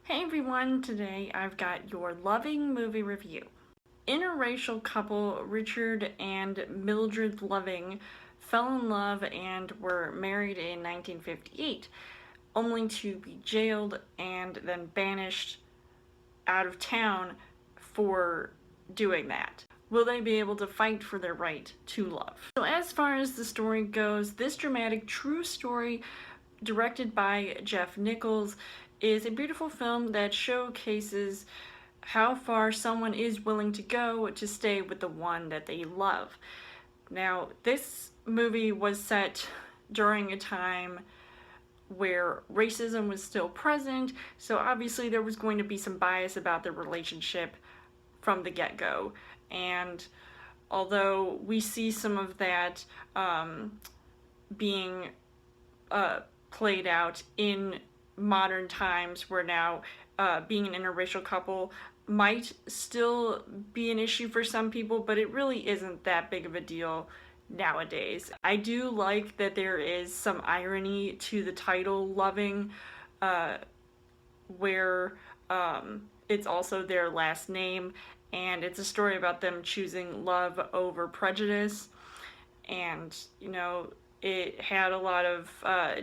Hey everyone, today I've got your Loving movie review. Interracial couple Richard and Mildred Loving fell in love and were married in 1958, only to be jailed and then banished out of town for doing that. Will they be able to fight for their right to love? So as far as the story goes, this dramatic true story directed by Jeff Nichols is a beautiful film that showcases how far someone is willing to go to stay with the one that they love. Now, this movie was set during a time where racism was still present, so obviously there was going to be some bias about the relationship from the get-go. And although we see some of that being played out in modern times, where now being an interracial couple might still be an issue for some people, but it really isn't that big of a deal nowadays. I do like that there is some irony to the title Loving, where it's also their last name, and it's a story about them choosing love over prejudice. And you know, it had a lot of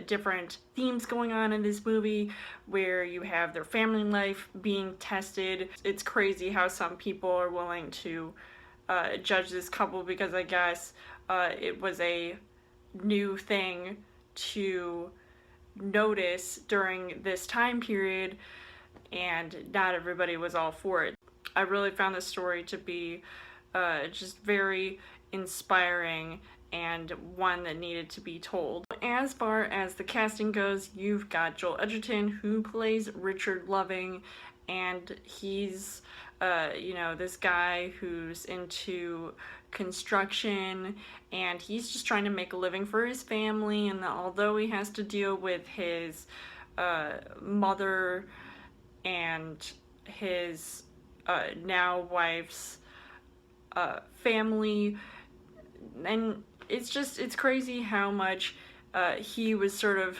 different themes going on in this movie, where you have their family life being tested. It's crazy how some people are willing to judge this couple because I guess it was a new thing to notice during this time period, and not everybody was all for it. I really found this story to be just very inspiring and one that needed to be told. As far as the casting goes, you've got Joel Edgerton, who plays Richard Loving, and he's this guy who's into construction, and he's just trying to make a living for his family. And although he has to deal with his mother and his now wife's family, and it's crazy how much he was sort of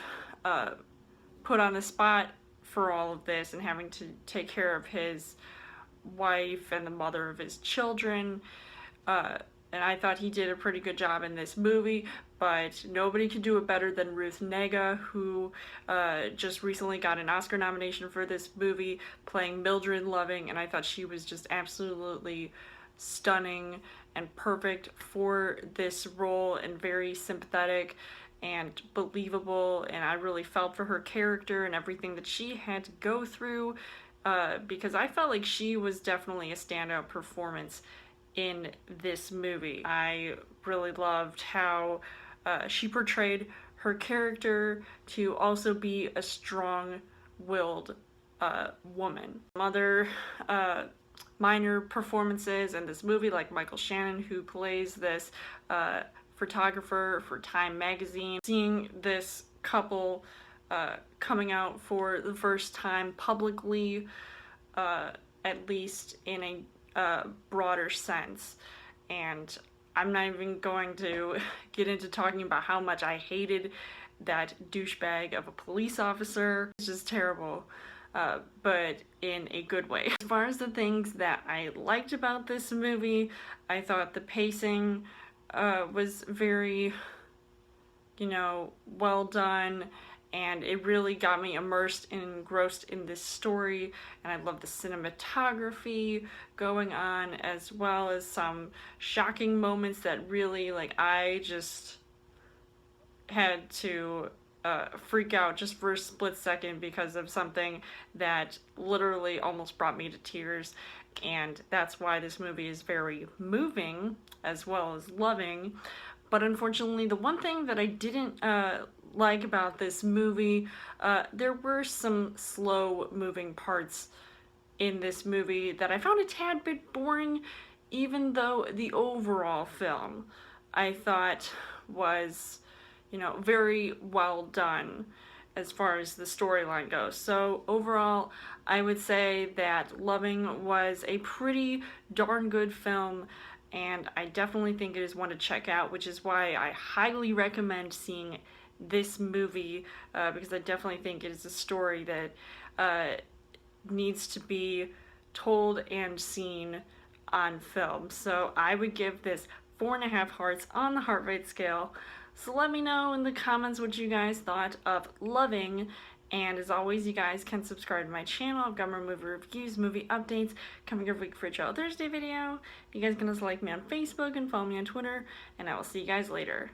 put on the spot for all of this, and having to take care of his wife and the mother of his children. And I thought he did a pretty good job in this movie, but nobody could do it better than Ruth Negga, who just recently got an Oscar nomination for this movie, playing Mildred Loving, and I thought she was just absolutely stunning and perfect for this role, and very sympathetic and believable, and I really felt for her character and everything that she had to go through, because I felt like she was definitely a standout performance in this movie. I really loved how she portrayed her character to also be a strong-willed woman. Other minor performances in this movie, like Michael Shannon, who plays this photographer for Time magazine. Seeing this couple coming out for the first time publicly, at least in a broader sense. And I'm not even going to get into talking about how much I hated that douchebag of a police officer. It's just terrible. But in a good way. As far as the things that I liked about this movie, I thought the pacing was very, well done, and it really got me immersed and engrossed in this story. And I love the cinematography going on, as well as some shocking moments that really, I just had to freak out just for a split second because of something that literally almost brought me to tears. And that's why this movie is very moving as well as loving. But unfortunately, the one thing that I didn't like about this movie, there were some slow moving parts in this movie that I found a tad bit boring, even though the overall film I thought was very well done as far as the storyline goes. So overall, I would say that Loving was a pretty darn good film, and I definitely think it is one to check out, which is why I highly recommend seeing this movie, because I definitely think it is a story that needs to be told and seen on film. So I would give this 4.5 hearts on the heart rate scale. So let me know in the comments what you guys thought of Loving. And as always, you guys can subscribe to my channel. I've got more movie reviews, movie updates coming every week for a Trail Thursday video. You guys can also like me on Facebook and follow me on Twitter. And I will see you guys later.